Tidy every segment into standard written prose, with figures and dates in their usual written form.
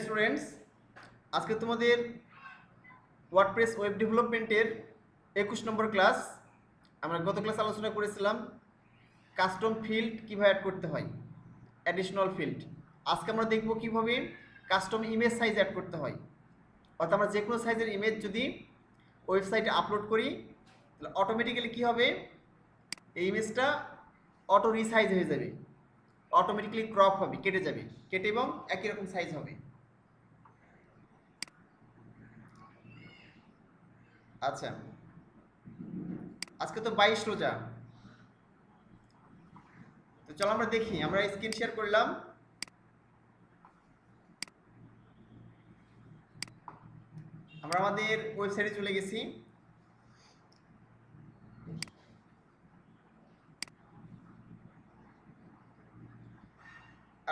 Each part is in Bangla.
স্টুডেন্টস, আজকে তোমাদের ওয়ার্ডপ্রেস ওয়েব ডেভেলপমেন্টের 21 নম্বর ক্লাস। আমরা গত ক্লাস আলোচনা করেছিলাম কাস্টম ফিল্ড কীভাবে অ্যাড করতে হয়, অ্যাডিশনাল ফিল্ড। আজকে আমরা দেখব কিভাবে কাস্টম ইমেজ সাইজ অ্যাড করতে হয়। অর্থাৎ আমরা যে কোনো সাইজের ইমেজ যদি ওয়েবসাইটে আপলোড করি তাহলে অটোমেটিক্যালি কী হবে, এই ইমেজটা অটো রিসাইজ হয়ে যাবে, অটোমেটিক্যালি ক্রপ হবে, কেটে যাবে, কেটে এবং একই রকম সাইজ হবে। আচ্ছা, আজকে তো 22 রোজা, তো চলো আমরা দেখি। আমরা স্ক্রিন শেয়ার করলাম, আমরা আমাদের ওয়েবসাইটে চলে গেছি।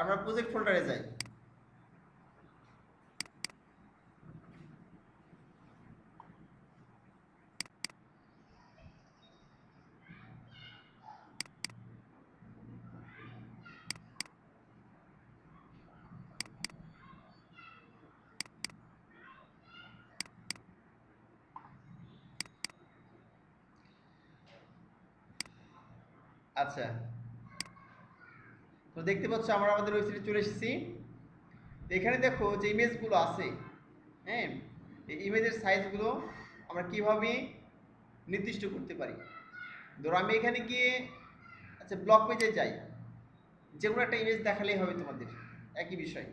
আমরা প্রজেক্ট ফোল্ডারে যাই। আচ্ছা, তো দেখতে পাচ্ছ আমরা আমাদের ওয়েবসাইটে চলে এসেছি। এখানে দেখো যে ইমেজগুলো আছে, হ্যাঁ, এই ইমেজের সাইজগুলো আমরা কিভাবে নির্দিষ্ট করতে পারি। ধরো আমি এখানে গিয়ে আচ্ছা ব্লগ পেজে যাই, যে কোনো একটা ইমেজ দেখালেই হবে তোমাদের, একই বিষয়।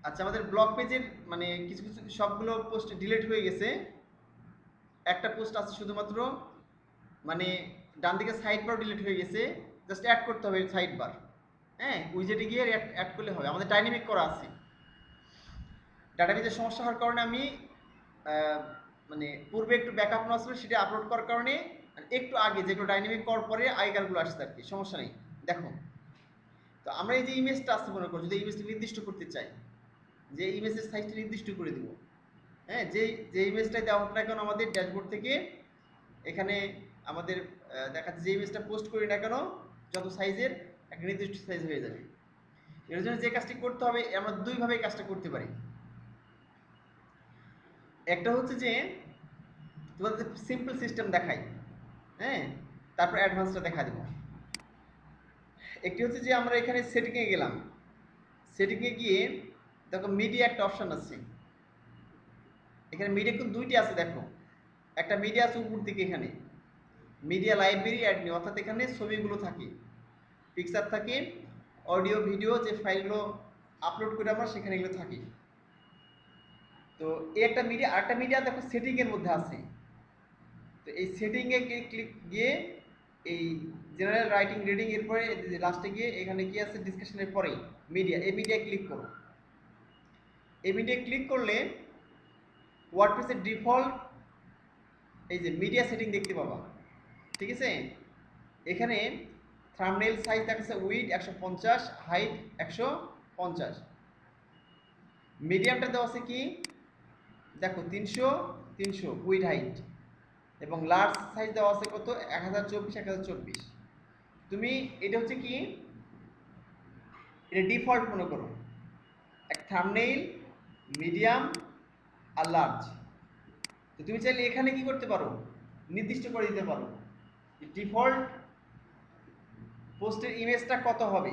আচ্ছা, আমাদের ব্লগ পেজের মানে কিছু কিছু সবগুলো পোস্ট ডিলিট হয়ে গেছে, একটা পোস্ট আছে শুধুমাত্র, মানে ডান দিকে সাইড বার ডিলিট হয়ে গেছে, জাস্ট অ্যাড করতে হবে সাইড বার। হ্যাঁ, উইজেটে গিয়ে অ্যাড করলে হবে, আমাদের ডাইনামিক করা আছে। ডাটাবেজের সমস্যা হওয়ার কারণে আমি মানে পূর্বে একটু ব্যাকআপ নেওয়া ছিল, সেটা আপলোড করার কারণে একটু আগে যেগুলো ডাইনামিক করার পরে আগেকারগুলো আসছে আর কি, সমস্যা নেই। দেখো, তো আমরা এই যে ইমেজটা আসতে মনে করো, যদি ইমেজটা নির্দিষ্ট করতে চাই, যে ইমেজের সাইজটা নির্দিষ্ট করে দিব, হ্যাঁ, যে ইমেজটাই দেওয়া হোক না কেন আমাদের ড্যাশবোর্ড থেকে এখানে আমাদের দেখাচ্ছে যে ইমেজটা পোস্ট করি না কেন যত সাইজের একটা নির্দিষ্ট সাইজ হয়ে যাবে। এর জন্য যে কাজটি করতে হবে, আমরা দুইভাবে কাজটা করতে পারি। একটা হচ্ছে যে তোমাদের সিম্পল সিস্টেম দেখাই, হ্যাঁ, তারপর অ্যাডভান্সটা দেখা দেবো। একটি হচ্ছে যে আমরা এখানে সেটিংয়ে গেলাম, সেটিংয়ে গিয়ে দেখো মিডিয়া একটা অপশান আছে, এখানে মিডিয়া কিন্তু দুইটি আছে। দেখো, একটা মিডিয়া আছে উপর দিকে, এখানে মিডিয়া লাইব্রেরি অ্যাড নিউ, অর্থাৎ এখানে ছবিগুলো থাকে, পিকচার থাকে, অডিও ভিডিও যে ফাইলগুলো আপলোড করে আমরা সেখানে এগুলো থাকে। তো এই একটা মিডিয়া, আরেকটা মিডিয়া দেখো সেটিংয়ের মধ্যে আছে। তো এই সেটিংয়ে ক্লিক গিয়ে এই জেনারেল রাইটিং রিডিং এরপরে লাস্টে গিয়ে এখানে কি আছে ডিসকাশনের পরেই মিডিয়া, এই মিডিয়ায় ক্লিক করো। এই মিডিয়ায় ক্লিক করলে ওয়ার্ডপ্রেসের ডিফল্ট এই যে মিডিয়া সেটিং দেখতে পাবা, ঠিক আছে। এখানে থাম্বনেল সাইজ দেখাচ্ছে উইড 150, হাইট 150, মিডিয়ামটা দেওয়া আছে কি দেখো 300 উইড হাইট, এবং লার্জ সাইজ দেওয়া আছে কত 1024 তুমি এটা হচ্ছে কি, এটা ডিফল্ট মনে করো, এক থাম্বনেইল, মিডিয়াম আর লার্জ। তো তুমি চাইলে এখানে কি করতে পারো, নির্দিষ্ট করে দিতে পারো ডিফল্ট পোস্টের ইমেজটা কত হবে,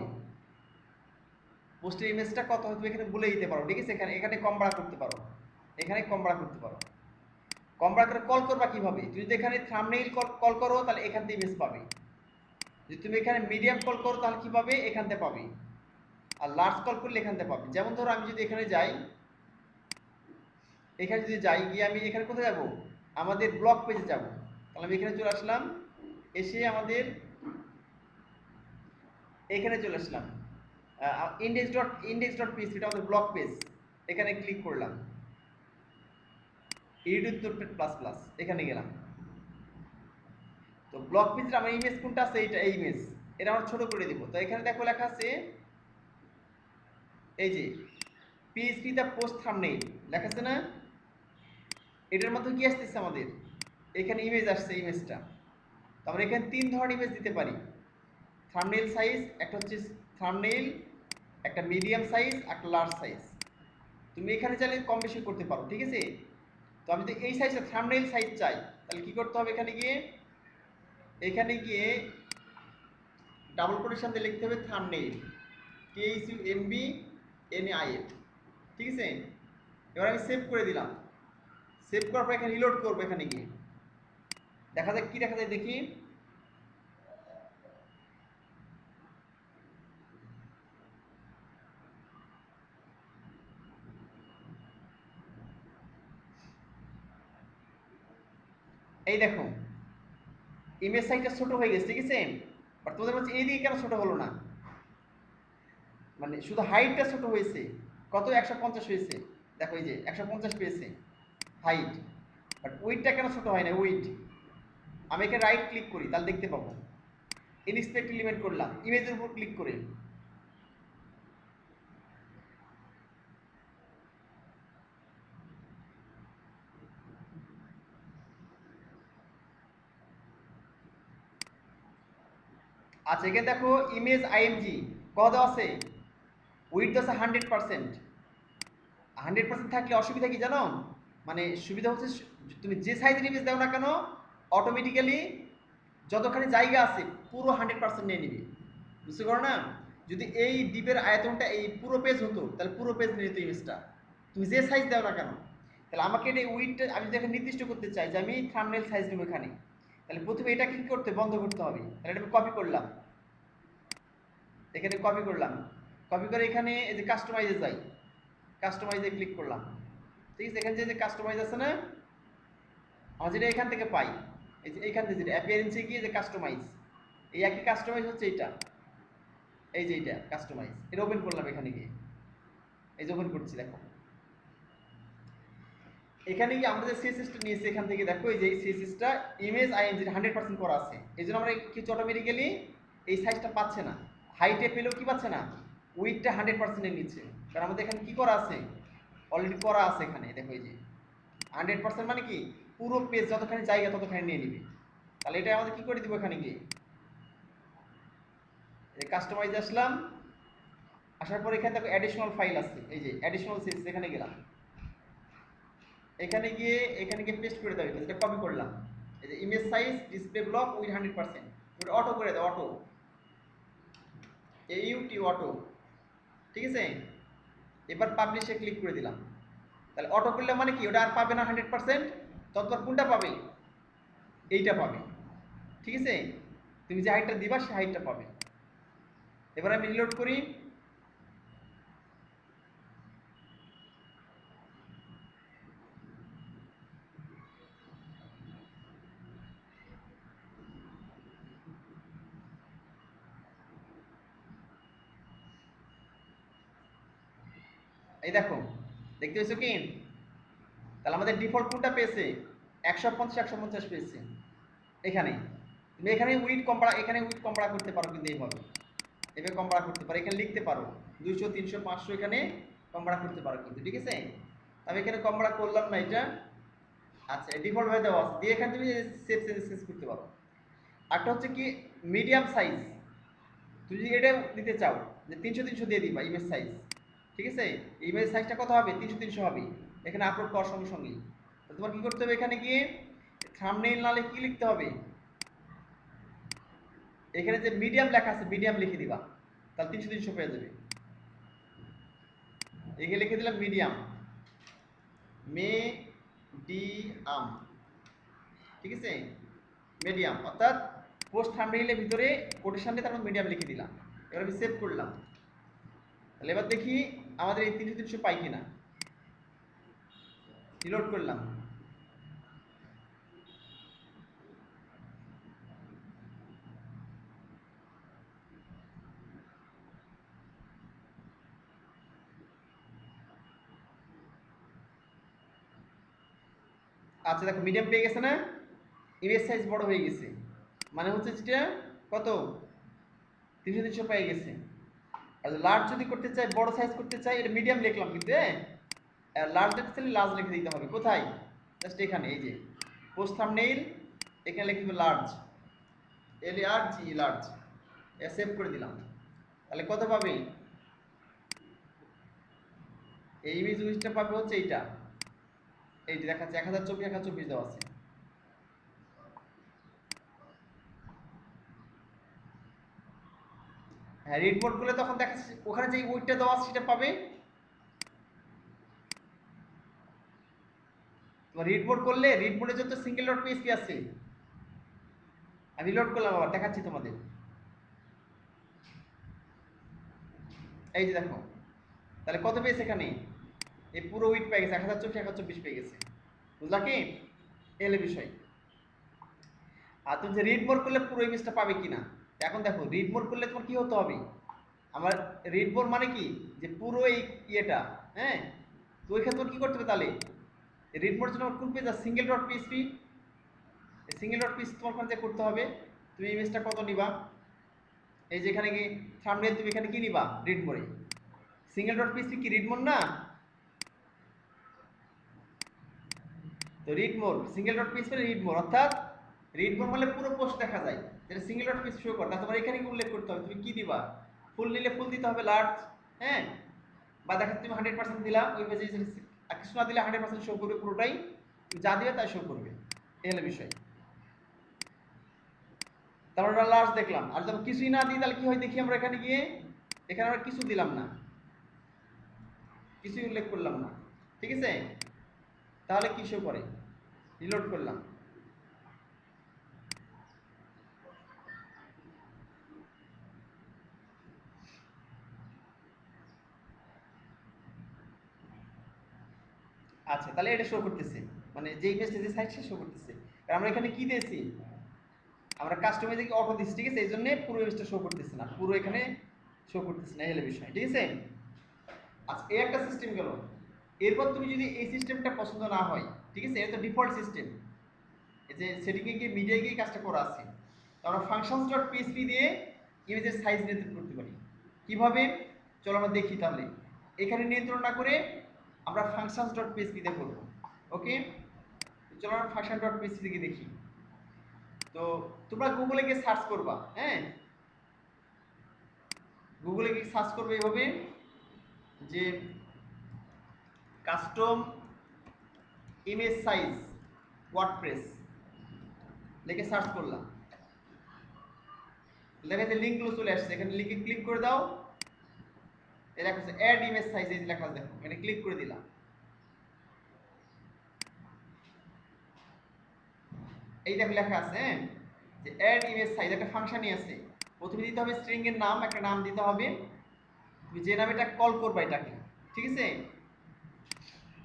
পোস্টের ইমেজটা কত হবে তুমি এখানে বলে দিতে পারো, ঠিক আছে। এখানে এখানে কম বাড়া করতে পারো, এখানে কম বাড়া করতে পারো। কম বাড়া করে কল করবা কিভাবে, তুমি যদি এখানে থাম্বনেইল কল করো তাহলে এখান থেকে ইমেজ পাবে, যদি তুমি এখানে মিডিয়াম কল করো তাহলে কি পাবে, এখান থেকে পাবে, আর লার্জ কল করলে এখান থেকে পাবে। যেমন ধরো আমি যদি এখানে যাই, এখানে যদি যাই গিয়ে আমি এখানে কোথায় যাব, আমাদের ব্লগ পেজে যাব, তাহলে আমি এখানে চলে আসলাম, এসে আমাদের এখানে চলে আসলাম index.php, এটা আমাদের ব্লগ পেজ, এখানে ক্লিক করলাম, edit.++, এখানে গেলাম। তো ব্লগ পেজের আমার ইমেজ কোনটা আছে, এইটা, এই ইমেজ, এটা আমরা ছোট করে দিব। তো এখানে দেখো লেখা আছে এই যে PHP দ্য পোস্ট থাম্বনেইল লেখা আছে না, এটার মধ্যে কি আসতেছে আমাদের, এখানে ইমেজ আসছে, ইমেজটা। তো আমরা এখানে 3 ধরনের ইমেজ দিতে পারি। থাম্বনেইল সাইজ, একটা হচ্ছে থাম্বনেইল, একটা মিডিয়াম সাইজ, একটা লার্জ সাইজ। তুমি এখানে চাইলে কম বেশি করতে পারো, ঠিক আছে। তো আমি যদি এই সাইজটা থাম্বনেইল সাইজ চাই, তাহলে কি করতে হবে, এখানে গিয়ে ডাবল কোটেশন দিয়ে লিখতে হবে থাম্বনেইল, THUMBNAIL, ঠিক আছে। এবার আমি সেভ করে দিলাম। সেভ করার পর এখানে রিলোড করবো, এখানে গিয়ে দেখা যাক কি দেখা যায় দেখি। এই দেখো ইমেজ সাইজটা ছোট হয়ে গেছে, ঠিক আছে। বাট তোমাদের বলছে এইদিকে কেন ছোট হলো না, মানে শুধু হাইটটা ছোট হয়েছে। কত, 150 হয়েছে। দেখো এই যে 150 পেয়েছে হাইট, বাট উইডটা কেন ছোট হয় না, উইড। আমি এখানে রাইট ক্লিক করি, তাহলে দেখতে পাবো। ইনস্পেক্ট এলিমেন্ট করলাম, ইমেজের উপর ক্লিক করে। আচ্ছা এখানে দেখো ইমেজ আইএমজি কত আছে, উইডথ আছে 100%। 100% থাকলে অসুবিধা কি জানো, মানে সুবিধা হচ্ছে তুমি যে সাইজের ইমেজ দাও না কেন, অটোমেটিক্যালি যতখানি জায়গা আছে পুরো 100% নিয়ে নিবে, বুঝতে পারো না। যদি এই ডিপের আয়তনটা এই পুরো পেজ হতো, তাহলে পুরো পেজ নিয়ে নিত ইমেজটা, তুমি যে সাইজ দাও না কেন। তাহলে আমাকে এটা উইডটা আমি যদি নির্দিষ্ট করতে চাই যে আমি থাম্বনেইল সাইজ নেব এখানে, তাহলে প্রথমে এটা কি করতে বন্ধ করতে হবে। তাহলে এটা আমি কপি করলাম, এখানে কপি করলাম, কপি করে এখানে এই যে কাস্টমাইজে যাই, কাস্টমাইজে ক্লিক করলাম, ঠিক আছে। এখানে যে কাস্টমাইজ আছে না, আমরা যেটা এখান থেকে পাই, এই যে এইখান থেকে যেটা অ্যাপিয়ারেন্সে গিয়ে যে কাস্টমাইজ, এই একই কাস্টমাইজ হচ্ছে এইটা, এই যে এইটা কাস্টমাইজ, এটা ওপেন করলাম এখানে গিয়ে, এই যে ওপেন করছি দেখো। এখানে গিয়ে আমরা যে সিএসএসটা নিয়েছি এখান থেকে দেখো, এই যে এই সিএসএসটা ইমেজ আইএনজি 100% করা আছে, এই জন্য আমরা কিছু অটোমেটিক্যালি এই সাইজটা পাচ্ছে না, হাইটে পেলেও কি পাচ্ছে না, উইডটা 100% এর নিচ্ছে, কারণ আমাদের এখানে কি করা আছে, অলরেডি করা আছে এখানে দেখো। এই যে 100% মানে কি, পুরো পেজ যতখানি জায়গা ততখানি নিয়ে নিবে। তাহলে এটা আমাদের কি করে দিব, এখানে গিয়ে এই কাস্টমাইজ আসলাম, আসার পর এখানে দেখো অ্যাডিশনাল ফাইল আছে, এই যে অ্যাডিশনাল সিএসএস, এখানে গেলাম, এখানে গিয়ে পেস্ট করে দাও, এটা কপি করলাম। এই যে image size display block with 100%, ওটা অটো করে দাও, অটো, AUT অটো, ঠিক আছে। এবার পাবলিশে ক্লিক করে দিলাম, তাহলে অটো করলে মানে কি, ওটা আর পাবে না 100%, ততবার কোনটা পাবে, এইটা পাবে, ঠিক আছে। তুমি যে হাইটটা দিবা সেই হাইটটা পাবে। এবার আমি রিলোড করি, এই দেখো, দেখতে পেয়েছো কি, তাহলে আমাদের ডিফল্ট কোনটা পেয়েছে, 150 পেয়েছে এখানে। তুমি এখানে উইড কম্পারা, এখানে উইড কম্পারা করতে পারো, কিন্তু এইভাবে এভাবে কম্পারা করতে পারো, এখানে লিখতে পারো 200 300 500, এখানে কম্পারা করতে পারো কিন্তু, ঠিক আছে। আমি এখানে কম্পারা করলাম না এটা, আচ্ছা ডিফল্ট ভাবে দেওয়া আছে, দিয়ে এখানে তুমি সেভ চেঞ্জেস করতে পারো। আরটা হচ্ছে কি, মিডিয়াম সাইজ, তুমি যদি এটা দিতে চাও যে 300 300 দিয়ে দিবা ইমেজ সাইজ, ঠিক আছে। ইমেজ সাইজটা কত হবে, 300 300 হবে এখানে আপলোড করার সঙ্গে সঙ্গেই। তো তোমার কি করতে হবে, এখানে গিয়ে থাম্বনেইল নালে কি লিখতে হবে, এখানে যে মিডিয়াম লেখা আছে মিডিয়াম লিখে দিবা, তাহলে 300 300 পেয়ে যাবে। এখানে লিখে দিলাম মিডিয়াম, মিডিয়াম, ঠিক আছে, মিডিয়াম, অর্থাৎ পোস্ট থাম্বনেইলের ভিতরে কোটেশন দিয়ে তারপর মিডিয়াম লিখে দিলাম। এবার আমি সেভ করলাম, তাহলে এবার দেখি আমাদের এই 300 300 পাই কিনা, রিলোড করলাম। আচ্ছা দেখো মিডিয়াম পেয়ে গেছে না, ইমেজ সাইজ বড় হয়ে গেছে, মানে হচ্ছে যেটা কত, 300 300 পেয়ে গেছে। আর লার্জ যদি করতে চাই, বড় সাইজ করতে চাই, এটা মিডিয়াম লিখলাম কিন্তু, লার্জ লিখতে চাইলে লার্জ লিখে দিতে হবে, কোথায়, জাস্ট এখানে এই যে পোস্ট থাম্বনেইল, এখানে লিখে দেবো লার্জ, LARG, লার্জ, সেভ করে দিলাম। তাহলে কত পাবে? এই ইমেজ উইথটা পাবে হচ্ছে এইটা, এই যে দেখাচ্ছে 1024 1024 দেওয়া আছে। হ্যাঁ, রিড মোড করলে তখন দেখাচ্ছে ওখানে যে উইথটা দেওয়া আছে সেটা পাবে। তোমার রিড মোড করলে রিড মোডে যত সিঙ্গেল ডট পিএসপি আছে, আমি রিলোড করলাম আবার দেখাচ্ছি তোমাদের। এই যে দেখো, তাহলে কত পেয়েছে এখানে? এই পুরো উইথ পেয়ে গেছে 1024 1024 পেয়ে গেছে। বুঝলা কি? এলে বিষয়। আর তুমি যে রিড মোড করলে পুরো ইমেজটা পাবে কিনা, এখন দেখো রিড মোড করলে তোমার কি হতে হবে? আমার রিড মোড মানে কি, যে পুরো এই ইয়েটা, হ্যাঁ, তো ওই ক্ষেত্রে কি করতে হবে তাহলে? রিড মোড জন্য কোন পেজ আছে? Single dot PSP, single dot PSP তোমার ওখানে যে করতে হবে। তুমি ইমেজটা কত নিবা? এই যে এখানে কি থাম্বনেইল, তুমি এখানে কি নিবা রিড মোডে? সিঙ্গেল ডট পিএসপি কি রিড মোড না? তো read mode, single dot PSP read mode, অর্থাৎ রিড মোড হলে পুরো পোস্ট দেখা যায়, যেটা সিঙ্গেল ডট পিএসপি শো করে। তা তোমার এখানে কি উল্লেখ করতে হবে তুমি কি দিবা? ফুল নিলে ফুল দিতে হবে লার্জ, হ্যাঁ, বা দেখা তুমি 100% দিলা ওই পেজে, আর কিছু না দিলে 100% শো করবে পুরোটাই, তুমি যা দিবে তাই শো করবে। এই হলো বিষয়। তারপর আমরা লার্জ দেখলাম, আর যখন কিছুই না দিই তাহলে কি হয় দেখি আমরা এখানে গিয়ে, এখানে আমরা কিছু দিলাম না, কিছুই উল্লেখ করলাম না, ঠিক আছে? তাহলে কি শো করে? রিলোড করলাম, আচ্ছা তাহলে এটা শো করতেছে, মানে যে ইমেজটা যে সাইড সে শো করতেছে। আর আমরা এখানে কি দিয়েছি? আমরা কাস্টমাইজে কি অটো দিচ্ছি, ঠিক আছে? এই জন্য পুরো ইমেজটা শো করতেছে না, পুরো এখানে শো করতেছে না, এই হলো বিষয়, ঠিক আছে? আচ্ছা এই একটা সিস্টেম গেল। এরপর তুমি যদি এই সিস্টেমটা পছন্দ না হয়, ঠিক আছে, এটা তো ডিফল্ট সিস্টেম, এই যে সেটিংয়ে গিয়ে মিডিয়ায় গিয়ে কাজটা করা আছে, তো আমরা ফাংশনস ডট পিএসপি দিয়ে ইমেজের সাইজ নিয়ন্ত্রণ করতে পারি। কিভাবে? চলো আমরা দেখি তাহলে। এখানে নিয়ন্ত্রণ না করে আমরা ফাংশনস ডট পিএসপি দিয়ে করবো। ওকে, চলো আমরা ফাংশন ডট পিএসপি থেকে দেখি। তো তোমরা গুগলে গিয়ে সার্চ করবা, হ্যাঁ, গুগলে গিয়ে সার্চ করবে এভাবে যে কাস্টম ইমেজ সাইজ ওয়ার্ডপ্রেস লিখে সার্চ করলাম, দেখা যাচ্ছে লিঙ্কগুলো চলে আসছে, এখানে লিঙ্কে ক্লিক করে দাও, এই লেখা আছে অ্যাড ইমেজ সাইজ, এই লেখা দেখো, এখানে ক্লিক করে দিলাম। এই দেখো লেখা আছে, হ্যাঁ, যে অ্যাড ইমেজ সাইজ, একটা ফাংশনই আছে। প্রথমে দিতে হবে স্ট্রিং এর নাম, একটা নাম দিতে হবে, তুমি যে নামে এটা কল করবা এটাকে, ঠিক আছে?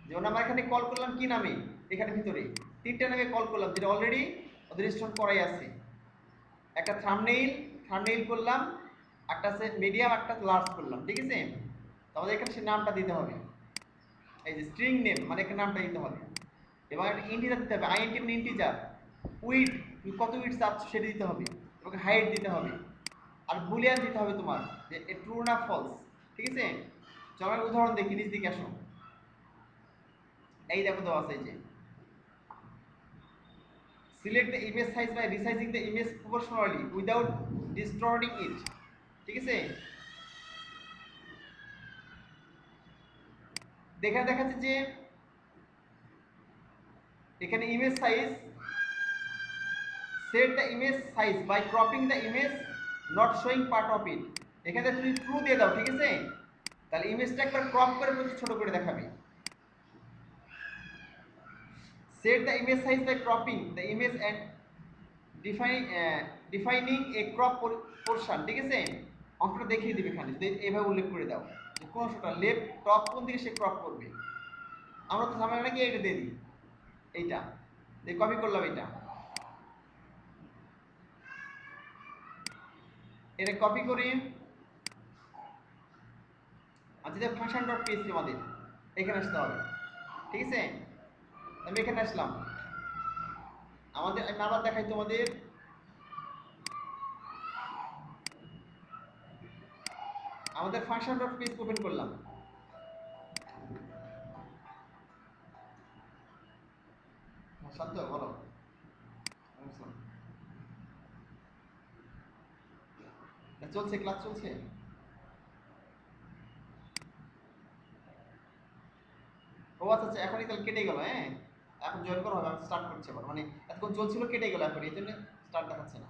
যেমন আমরা এখানে কল করলাম কি নামে, এখানে ভিতরে তিনটা নামে কল করলাম, যেটা অলরেডি ওদের ইনস্টল করাই আছে। একটা থাম্বনেইল, থাম্বনেইল করলাম, একটা আছে মিডিয়াম, একটা লার্জ করলাম, ঠিক আছে? তো আমাদের এখানে সেই নামটা দিতে হবে, এই যে স্ট্রিং নেম মানে এখানে নামটা দিতে হবে, এবং একটা ইন্টিজার দিতে হবে, আইএনটি মানে ইন্টিজার, উইডথ তুমি কত উইডথ চাচ্ছ সেটা দিতে হবে, এবং হাইট দিতে হবে, আর বুলিয়ান দিতে হবে তোমার, যে ট্রু না ফলস, ঠিক আছে? চলো আমি উদাহরণ দেখি, নিজ দিকে আসো। এই দেখো দেওয়া আছে, এই যে select the image size by resizing the image proportionally without distorting it, ঠিক আছে? দেখা দেখাচ্ছে যে এখানে image size, set the image size by cropping the image not showing part of it, এখানে তুমি ট্রু দিয়ে দাও, ঠিক আছে? তাহলে ইমেজটা একবার ক্রপ করে প্রচুর ছোট করে দেখাবে। Set the image size by cropping the image and defining a crop portion, ঠিক আছে? অঙ্কটা দেখিয়ে দিবে এখানে, যদি এইভাবে উল্লেখ করে দাও যে কোন অংশটা লেফট টপ কোন দিকে সে ক্রপ করবে। আমরা তো ঝামেলা নাকি এটা দিয়ে দিই, এইটা দিয়ে কপি করলাম, এটা কপি করি, আচ্ছা যে ফাংশন ডট পিএসপি আমাদের এখানে আসতে হবে, ঠিক আছে? আমি এখানে আসলাম, আমাদের আমি আবার দেখাই তোমাদের, আমাদের ফাংশন ডট পিএসপি ওপেন করলাম, শান্ত বলো। চলছে, ক্লাস চলছে। ও আচ্ছা আচ্ছা, এখনই তাহলে কেটে গেল। হ্যাঁ, এখন জয়েন করা হবে, আমি স্টার্ট করছি আবার। মানে এতক্ষণ চলছিল, কেটে গেল, এখন এই জন্য স্টার্ট দেখাচ্ছে না।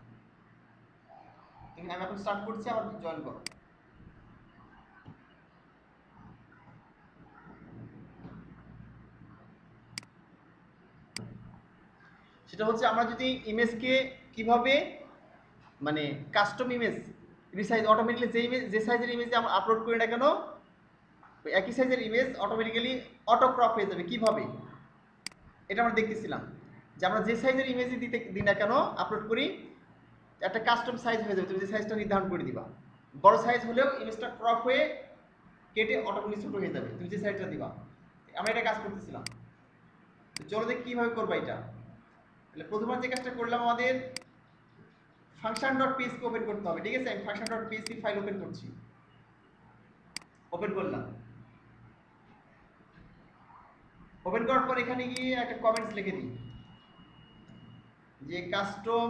তুমি, আমি এখন স্টার্ট করছি, আবার জয়েন করো। সেটা হচ্ছে আমরা যদি ইমেজকে কিভাবে মানে কাস্টম ইমেজ রিসাইজ অটোমেটিক্যালি, যে ইমেজ যে সাইজের ইমেজ আমরা আপলোড করি না কেন, একই সাইজের ইমেজ অটোমেটিক্যালি অটো ক্রপ হয়ে যাবে কিভাবে, এটা আমরা দেখতেছিলাম। যে আমরা যে সাইজের ইমেজই দিই না কেন, আপলোড করি, একটা কাস্টম সাইজ হয়ে যাবে। তুমি যে সাইজটা নির্ধারণ করে দিবা, বড় সাইজ হলেও ইমেজটা ক্রপ হয়ে কেটে অটোমেটিক ছোট হয়ে যাবে তুমি যে সাইজটা দিবা। আমরা এটা কাজ করতেছিলাম। চলো দেখি কিভাবে করবা এটা। তাহলে প্রথমবার যে কাজটা করলাম, আমাদের ফাংশন ডট পিএসপি ওপেন করতে হবে। ঠিক আছে, আমি function dot PSP file open করছি। ওপেন করলাম। ওপেন করার পর এখানে গিয়ে একটা কমেন্টস লিখে দিই যে কাস্টম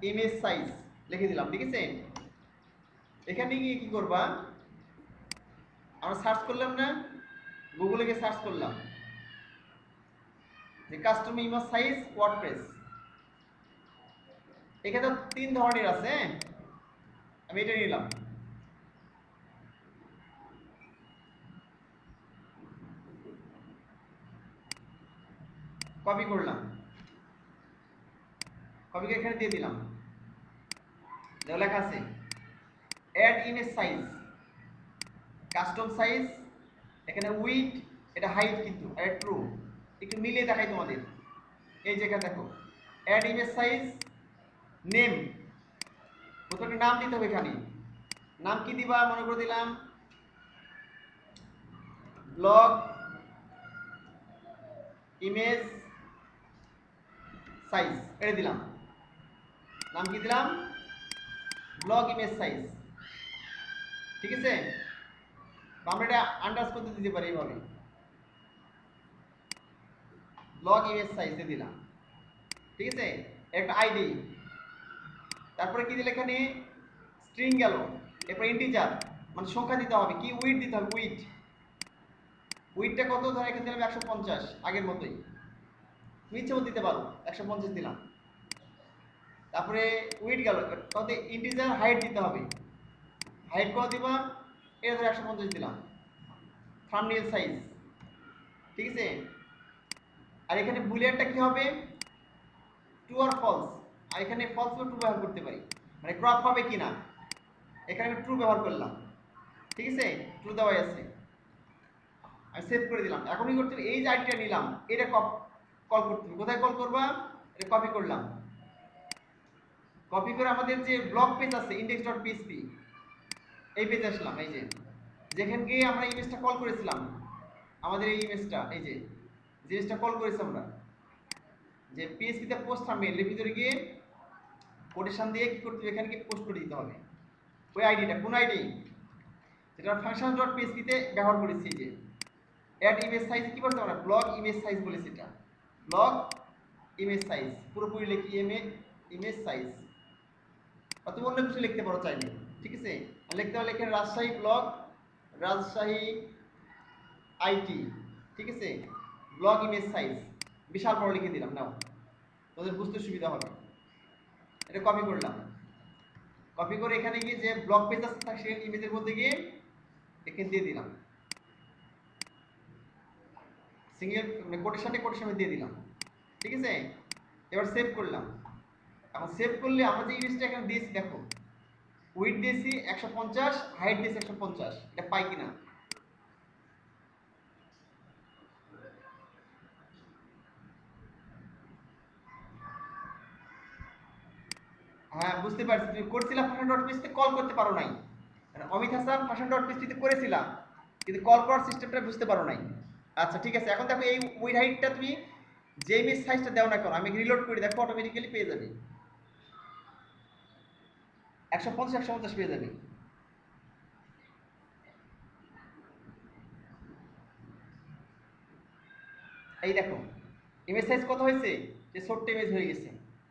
ইমেজ সাইজ লিখে দিলাম। ঠিক আছে, এখানে গিয়ে কি করবা, আমরা সার্চ করলাম না, গুগলে গিয়ে সার্চ করলাম যে কাস্টম ইমেজ সাইজ ওয়ার্ডপ্রেস। এখানে তো 3 ধরনের আছে। আমি এটা নিলাম, কপি করলাম, কপি করে এখানে দিয়ে দিলাম। লেখা আছে add image size, custom size, এখানে উইড, এটা হাইট কিন্তু, আর ট্রু। একটু মিলিয়ে দেখাই তোমাদের। এই যে এখানে দেখো অ্যাড ইমেজ সাইজ, নেম, প্রথমে নাম দিতে হবে। এখানে নাম কি দিবা, মনে করে দিলাম ব্লগ ইমেজ সাইজ, এটা দিলাম। নাম কি দিলাম, ব্লগ ইমেজ সাইজ। ঠিক আছে, আমরা এটা আন্ডারস্কোর দিতে পারি এইভাবে, ব্লগ ইমেজ সাইজ দিয়ে দিলাম। ঠিক আছে, একটা আইডি, তারপরে কি দিলে এখানে স্ট্রিং গেল, এরপর ইন্টিজার মানে সংখ্যা দিতে হবে, কি উইড দিতে হবে, উইড। উইডটা কত, ধর এখানে দিলাম 150, আগের মতোই, তুমি ইচ্ছে মতো দিতে পারো, 150 দিলাম। তারপরে উইড গেল, কত, ইন্টিজার হাইট দিতে হবে, হাইট কত দিবা, এটা ধর 150 দিলাম। Thumbnail size. ঠিক আছে, আর এখানে বুলিয়ানটা কি হবে, ট্রু আর ফলস। আর এখানে ফলস বা ট্রু ব্যবহার করতে পারি, মানে ক্রপ হবে কিনা। এখানে আমি ট্রু ব্যবহার করলাম। ঠিক আছে, ট্রু দেওয়াই আছে। আমি সেভ করে দিলাম। এখন কি করতে হবে, এই যে আইডিটা নিলাম, এটা কল করতে হবে। কোথায় কল করবা, এটা কপি করলাম। কপি করে আমাদের যে ব্লগ পেজ আছে index.php, এই পেজে আসলাম। এই যে যেখানে গিয়ে আমরা ইমেজটা কল করেছিলাম, আমাদের এই ইমেজটা, এই যে জিনিসটা কল করেছি আমরা, যে পিএসপি তে পোস্ট থাম্বনেল এর ভিতরে গিয়ে কোটেশন দিয়ে কি করতে হবে, এখানে কি পোস্ট করে দিতে হবে। ওই আইডিটা কোন আইডি, যেটা ফাংশন ডট পিএসপি তে ব্যবহার করেছি। যে অ্যাড ইমেজ সাইজ কি বলতে আমরা ব্লগ ইমেজ সাইজ বলেছি, এটা ব্লগ ইমেজ সাইজ, পুরোপুরি লিখি ইমেজ সাইজ। অথবা অন্য কিছু লিখতে পারো চাইলে। ঠিক আছে, লিখতে হলে এখানে রাজশাহী ব্লগ, রাজশাহী আইটি। ঠিক আছে, ব্লগ ইমেজ সাইজ বিশাল বড় লিখে দিলাম। নাও, তোদের বুঝতে সুবিধা হবে। এটা কপি করলাম। কপি করে এখানে গিয়ে যে ব্লগ পেজ আছে সেই ইমেজের মধ্যে গিয়ে এখানে দিয়ে দিলাম, সিঙ্গেল মানে কোটেশনে দিয়ে দিলাম। ঠিক আছে, এবার সেভ করলাম। এখন সেভ করলে আমরা যে ইমেজটা এখানে দিয়েছি, দেখো উইডথ দিয়েছি 150, হাইট দিয়েছি 150, এটা পাই কিনা। হ্যাঁ, বুঝতে পারছি, তুমি করছিলা ফাংশন ডট পিএইচপি কল করতে পারো নাই। মানে Amit Hasan function dot PHP তে করেছিলা, কিন্তু কল করার সিস্টেমটা বুঝতে পারো নাই। আচ্ছা ঠিক আছে, এখন দেখো এই উইড হাইটটা তুমি যে ইমেজ সাইজটা দাও না কেন, আমি রিলোড করি, দেখো অটোমেটিক্যালি পেয়ে যাবে 150 150 পেয়ে যাবে। এই দেখো ইমেজ সাইজ কত হয়েছে, যে ছোট্ট ইমেজ হয়ে গেছে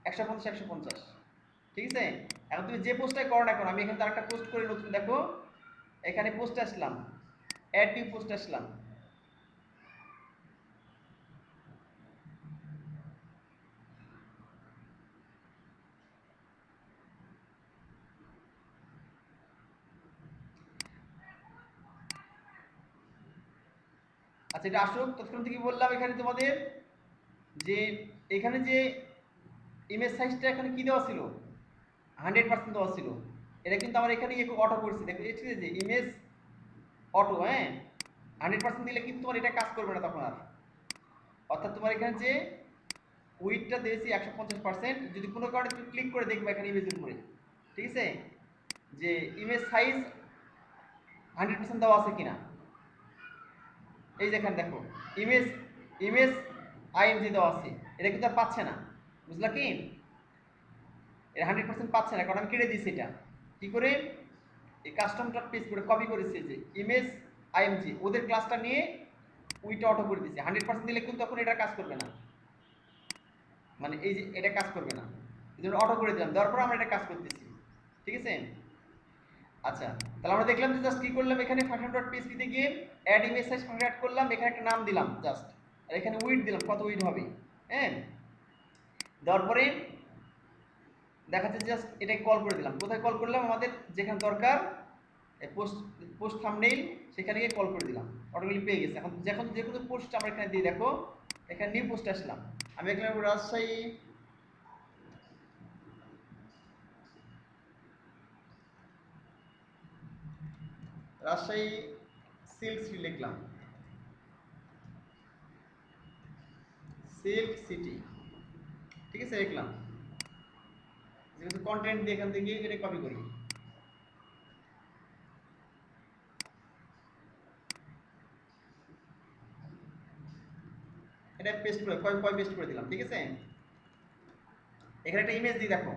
150 ঠিক আছে। এখন তুমি যে পোস্টটাই করো না এখন, আমি এখানে আরেকটা পোস্ট করে নতুন দেখো, এখানে পোস্ট আসলাম, অ্যাড নিউ পোস্ট আসলাম, আচ্ছা এটা আসুক। তৎক্ষণ থেকে বললাম এখানে তোমাদের যে এখানে যে ইমেজ সাইজটা এখানে কি দেওয়া ছিল, 100% দেওয়া ছিল। এটা কিন্তু আমার এখানে অটো করছি, দেখো ঠিক আছে, ইমেজ অটো, হ্যাঁ 100% দিলে কিন্তু তোমার এটা কাজ করবে না তখন আর। অর্থাৎ তোমার এখানে যে উইডটা দিয়েছি 150%, যদি কোনো কারণে তুমি ক্লিক করে দেখবে এখানে ইমেজের উপরে, ঠিক আছে, যে ইমেজ সাইজ 100% দেওয়া আছে কিনা। এই যে এখানে দেখো ইমেজ ইমেজ আইএমজি দেওয়া আছে, এটা কিন্তু আর পাচ্ছে না, বুঝলা কি, এটা 100% পাচ্ছে না, কারণ আমি কেটে দিয়েছি এটা কি করে, এই কাস্টম ডট পেজ করে কপি করেছি, যে ইমেজ আইএমজি ওদের ক্লাসটা নিয়ে উইটা অটো করে দিয়েছি। 100% দিলে কিন্তু তখন এটা কাজ করবে না, মানে এই যে এটা কাজ করবে না, এই জন্য অটো করে দিলাম, দেওয়ার পর আমরা এটা কাজ করতেছি, ঠিক আছে। আচ্ছা তাহলে আমরা দেখলাম যে জাস্ট কি করলাম, এখানে ফাংশন ডট পিএইচপি তে গিয়ে add image size function add করলাম, এখানে একটা নাম দিলাম জাস্ট, আর এখানে উইডথ দিলাম কত উইডথ হবে, হ্যাঁ দেওয়ার পরে দেখাচ্ছে জাস্ট এটাকে কল করে দিলাম, কোথায় কল করলাম, আমাদের যেখানে দরকার পোস্ট পোস্ট থাম্বনেইল সেখানে গিয়ে কল করে দিলাম, অটোমেটিক পেয়ে গেছে। এখন যখন যে কোনো পোস্ট আমরা এখানে দিয়ে দেখো, এখানে নিউ পোস্ট আসলাম, আমি এখানে রাজশাহী রাজশাহী সিল্ক সিটি লিখলাম, সিল্ক সিটি, ঠিক আছে লিখলাম, যেহেতু কন্টেন্ট দিয়ে এখান থেকে এটা কপি করি, এটা পেস্ট করে কয় পেস্ট করে দিলাম, ঠিক আছে। এখানে একটা ইমেজ দিই দেখো,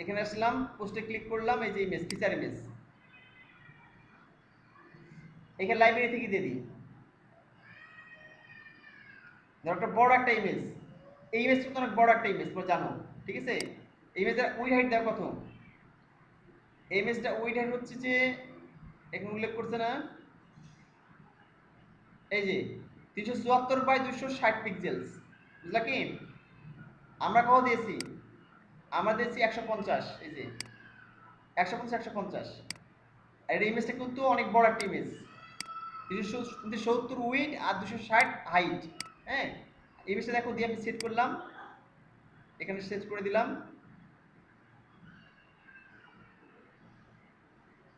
এখানে আসলাম পোস্টে ক্লিক করলাম, এই যে ইমেজ ফিচার ইমেজ, এখানে লাইব্রেরি থেকে দিয়ে দিই, ধরো একটা বড় একটা ইমেজ, এই ইমেজটা তো অনেক বড় একটা ইমেজ তোমরা জানো, ঠিক আছে। এই ইমেজের উইড হাইট দেখো কত, এই ইমেজটা উইড হাইট হচ্ছে যে এখানে উল্লেখ করছে না, এই যে 374/260 পিক্সেলস, বুঝলা কি, আমরা কত দিয়েছি, আমরা দিয়েছি 150, এই যে 150 আর এই ইমেজটা কিন্তু অনেক বড় একটা ইমেজ, 370 উইড আর 260 হাইট, হ্যাঁ ইমেজটা দেখো দিয়ে আমি সেট করলাম, এখানে সেট করে দিলাম,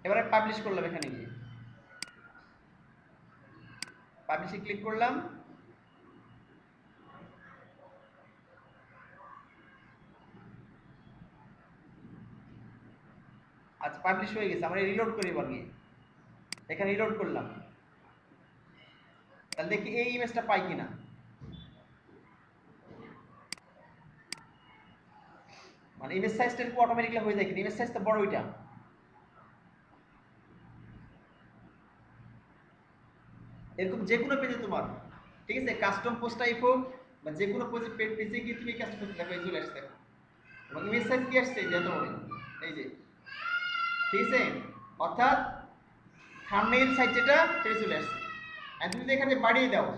এবারে পাবলিশ করলাম, এখানে গিয়ে পাবলিশে ক্লিক করলাম, আচ্ছা পাবলিশ হয়ে গেছে, আমরা রিলোড করি এবার গিয়ে, এখানে রিলোড করলাম, তাহলে দেখি এই ইমেজটা পাই কিনা, মানে ইমেজ সাইজটা একটু অটোমেটিক্যালি হয়ে যায় কিনা, ইমেজ সাইজটা বড় ওইটা, এরকম যে কোনো পেজে তোমার, ঠিক আছে, কাস্টম পোস্ট টাইপ হোক বা যে কোনো পেজে গিয়ে তুমি কাজ করতে দেখো, এই চলে আসছে দেখো, এবং ইমেজ সাইজ কি আসছে যে এত বড়, এই যে, ঠিক আছে, অর্থাৎ থাম্বনেইল সাইজ যেটা সেটা চলে আসছে। আর তুমি যদি এখানে বাড়িয়ে দাও,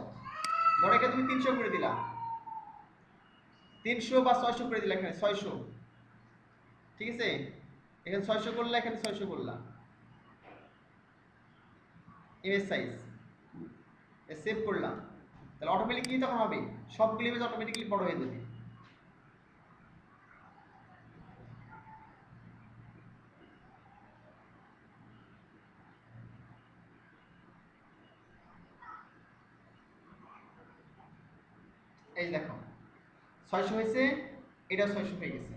ধরো এখানে তুমি 300 করে দিলা, 300 বা 600 করে দিলা, এখানে 600, ঠিক আছে, এখানে 600 করলা, এখানে 600 করলা ইমেজ সাইজ, সেভ করলাম, তাহলে অটোমেটিকলি তখন হবে সবগুলো ইমেজ অটোমেটিকলি বড় হয়ে যাবে। এই দেখো 600 হয়েছে, এটাও 600 হয়ে গেছে,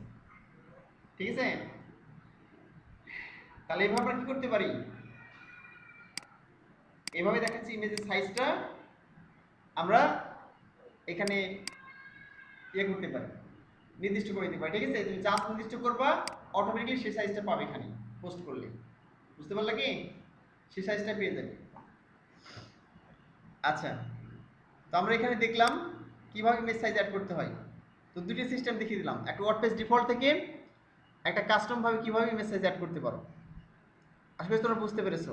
ঠিক আছে। তাহলে এভাবে আমরা কি করতে পারি, এভাবে দেখাচ্ছি ইমেজের সাইজটা আমরা এখানে ইয়ে করতে পারি, নির্দিষ্ট করে দিতে পারি, ঠিক আছে। তুমি জাস্ট নির্দিষ্ট করবা, অটোমেটিকলি সেই সাইজটা পাবে এখানে পোস্ট করলে, বুঝতে পারলে কি, সেই সাইজটা পেয়ে যাবে। আচ্ছা, তো আমরা এখানে দেখলাম কিভাবে ইমেজ সাইজ অ্যাড করতে হয়। তো দুটি সিস্টেম দেখিয়ে দিলাম, একটা ওয়ার্ডপ্রেস ডিফল্ট থেকে একটা কাস্টম ভাবে কিভাবে ইমেজ সাইজ অ্যাড করতে পারো। আশা করি তোমরা বুঝতে পেরেছো।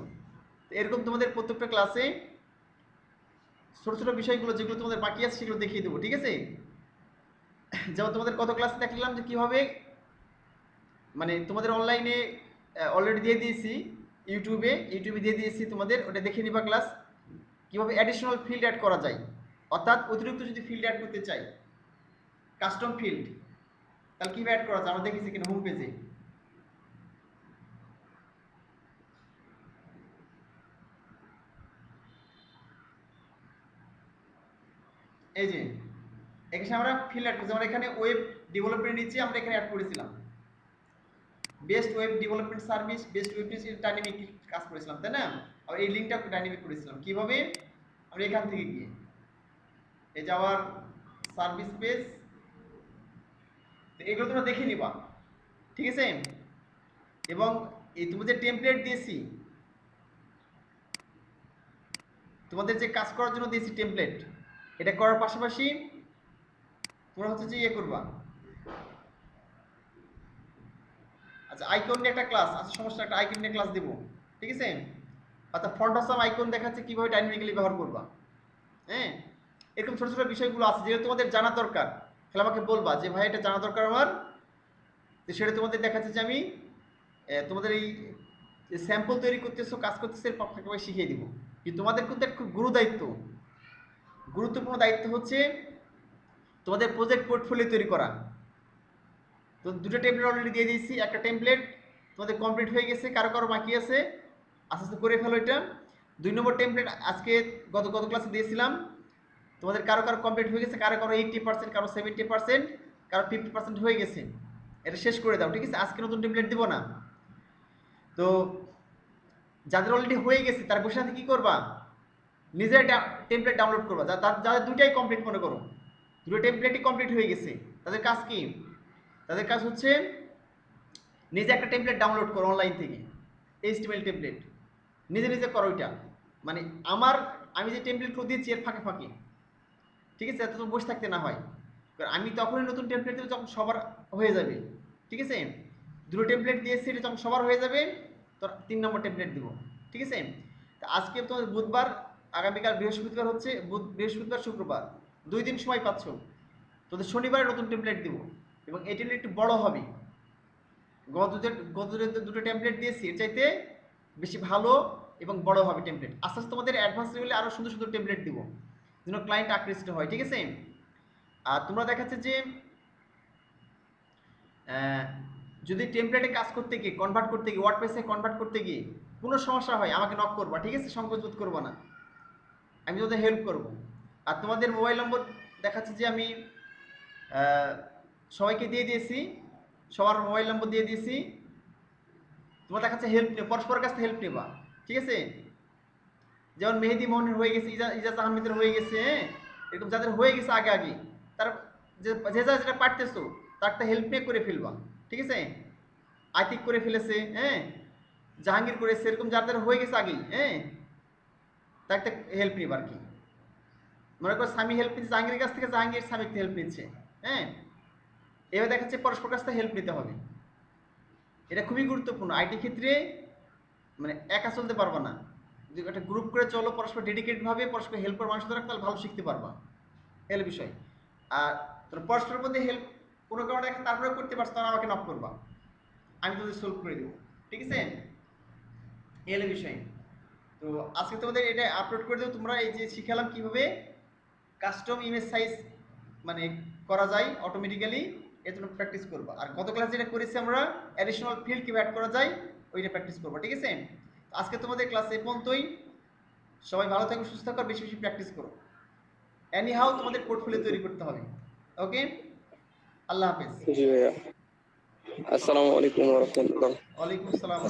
তো এরকম তোমাদের প্রত্যেকটা ক্লাসে ছোট ছোট বিষয়গুলো যেগুলো তোমাদের বাকি আছে সেগুলো দেখিয়ে দেবো, ঠিক আছে? যেমন তোমাদের কত ক্লাসে দেখলাম যে কিভাবে মানে তোমাদের অনলাইনে অলরেডি দিয়ে দিয়েছি, ইউটিউবে দিয়ে দিয়েছি তোমাদের, ওটা দেখে নিবা ক্লাস কিভাবে অ্যাডিশনাল ফিল্ড অ্যাড করা যায়। অর্থাৎ অতিরিক্ত যদি ফিল্ড অ্যাড করতে চাই, কাস্টম ফিল্ড, তাহলে কিভাবে অ্যাড করা যায় আমরা দেখেছি কিনা হোম পেজে। এই যে এখানে আমরা ফিল্ড অ্যাড করছি, আমরা এখানে ওয়েব ডেভেলপমেন্ট নিচে আমরা এখানে অ্যাড করেছিলাম best web development service, best web dynamic কাজ করেছিলাম, তাই না? আর এই লিঙ্কটা ডাইনামিক করেছিলাম কিভাবে, আমরা এখান থেকে গিয়ে এই যাওয়ার সার্ভিস পেজ, তো এগুলো তোমরা দেখে নিবা, ঠিক আছে? এবং এই তোমাদের টেমপ্লেট দিয়েছি, তোমাদের যে কাজ করার জন্য দিয়েছি টেমপ্লেট, এটা করার পাশাপাশি তোমরা হচ্ছে যে ইয়ে করবা। আচ্ছা, আইকন নিয়ে একটা ক্লাস আছে, সমস্যা, একটা আইকন নিয়ে ক্লাস দেবো, ঠিক আছে? অর্থাৎ ফন্ট আসাম আইকন দেখাচ্ছে কিভাবে ডাইনামিক্যালি ব্যবহার করবা। হ্যাঁ, এরকম ছোট ছোট বিষয়গুলো আছে যেটা তোমাদের জানা দরকার, তাহলে আমাকে বলবা যে ভাই এটা জানা দরকার আমার। তো সেটা তোমাদের দেখাচ্ছে যে আমি তোমাদের এই যে স্যাম্পল তৈরি করতেছো, কাজ করতেছো, এর পাশাপাশি শিখিয়ে দিব। কিন্তু তোমাদের কিন্তু একটা খুব গুরুত্বপূর্ণ দায়িত্ব হচ্ছে তোমাদের প্রজেক্ট পোর্টফোলিও তৈরি করা। তো দুটো টেমপ্লেট অলরেডি দিয়ে দিয়েছি, একটা টেমপ্লেট তোমাদের কমপ্লিট হয়ে গেছে, কারো কারো বাকি আছে, আস্তে আস্তে করে ফেলো এটা। 2 নম্বর টেমপ্লেট আজকে গত ক্লাসে দিয়েছিলাম, তোমাদের কারো কারো কমপ্লিট হয়ে গেছে, কারো কারো 80%, কারো 70%, কারো 50% হয়ে গেছে। এটা শেষ করে দাও, ঠিক আছে? আজকে নতুন টেমপ্লেট দিব না। তো যাদের অলরেডি হয়ে গেছে তার বসে সাথে কি করবা, নিজের টেমপ্লেট ডাউনলোড করবা। যাদের দুইটাই কমপ্লিট মনে করো, দুটো টেমপ্লেটই কমপ্লিট হয়ে গেছে, তাদের কাজ কি, তাদের কাজ হচ্ছে নিজে একটা টেমপ্লেট ডাউনলোড করো অনলাইন থেকে, এইচটিএমএল টেমপ্লেট নিজে নিজে করো। ওইটা মানে আমি যে টেমপ্লেটগুলো দিচ্ছি এর ফাঁকে ফাঁকে, ঠিক আছে? এত তো বসে থাকতে না হয়, কারণ আমি তখনই নতুন টেমপ্লেট দেবো যখন সবার হয়ে যাবে, ঠিক আছে? দুটো টেমপ্লেট দিয়েছি, এটা যখন সবার হয়ে যাবে তো 3 নম্বর টেমপ্লেট দিব, ঠিক আছে? তো আজকে তোমাদের বুধবার, আগামীকাল বৃহস্পতিবার হচ্ছে, বৃহস্পতিবার শুক্রবার 2 দিন সময় পাচ্ছ। তোদের শনিবারে নতুন টেমপ্লেট দিব, এবং এই টেমপ্লেট একটু বড় হবে। গত দুটো টেমপ্লেট দিয়েছি, এর চাইতে বেশি ভালো এবং বড় হবে টেমপ্লেট। আস্তে আস্তে তোমাদের অ্যাডভান্স লেভেলে আরও সুন্দর সুন্দর টেমপ্লেট দিব যেন ক্লায়েন্ট আকৃষ্ট হয়, ঠিক আছে? আর তোমরা দেখাচ্ছে যে যদি টেমপ্লেটে কাজ করতে গিয়ে, কনভার্ট করতে গিয়ে, ওয়ার্ডপ্রেসে কনভার্ট করতে গিয়ে কোনো সমস্যা হয় আমাকে নক করবা, ঠিক আছে? সংকোচ বোধ করবো না, আমি তোমাদের হেল্প করব। আর তোমাদের মোবাইল নম্বর দেখাচ্ছে যে আমি সবাইকে দিয়ে দিয়েছি, সবার মোবাইল নম্বর দিয়ে দিয়েছি। তোমরা দেখাচ্ছে হেল্প নেবে, পরস্পরের কাছ থেকে হেল্প নেবা, ঠিক আছে? যেমন মেহেদি মোহনের হয়ে গেছে, ইজাজ আহমেদের হয়ে গেছে, হ্যাঁ, এরকম যাদের হয়ে গেছে আগে আগে, তার যে যেটা পারতেছো তার একটা হেল্প নিয়ে করে ফেলবা, ঠিক আছে? আতিক করে ফেলেছে, হ্যাঁ, জাহাঙ্গীর করেছে, এরকম যাদের হয়ে গেছে আগেই, হ্যাঁ, তার একটা হেল্প নিবা আর কি। মনে করো স্বামী হেল্প নিচ্ছে জাহাঙ্গীরের কাছ থেকে, জাহাঙ্গীর স্বামীর হেল্প নিচ্ছে, হ্যাঁ, এবার দেখাচ্ছে পরস্পর কাছ থেকে হেল্প নিতে হবে। এটা খুবই গুরুত্বপূর্ণ আইটি ক্ষেত্রে, মানে একা চলতে পারবা না, যদি একটা গ্রুপ করে চলো, পরস্পর ডেডিকেটেড ভাবে পরস্পর হেল্প করে মানুষ দ্বারা, তাহলে ভালো শিখতে পারবা, এল বিষয়। আর তোর পরস্পরের মধ্যে হেল্প কোনো কারণে তারপরে করতে পারছো, তাহলে আমাকে নক করবা, আমি তোদের সলভ করে দেবো, ঠিক আছে? এল বিষয়। তো আজকে তোমাদের এটা আপলোড করে দেবো, তোমরা এই যে শিখালাম কিভাবে কাস্টম ইমেজ সাইজ মানে করা যায় অটোমেটিক্যালি, এর জন্য প্র্যাকটিস করবা। আর গত ক্লাসে যেটা করেছি আমরা অ্যাডিশনাল ফিল্ড কীভাবে অ্যাড করা যায় ওইটা প্র্যাকটিস করবা, ঠিক আছে? আজকে তোমাদের ক্লাস এই পর্যন্তই। সবাই ভালো থাকো, সুস্থ থাকো, বেশি বেশি প্র্যাকটিস করো। এনি হাউ তোমাদের পোর্টফোলিও তৈরি করতে হবে। ওকে, আল্লাহ হাফেজ। জি ভাইয়া, আসসালামু আলাইকুম ওয়া রাহমাতুল্লাহ। ওয়ালাইকুম আসসালাম।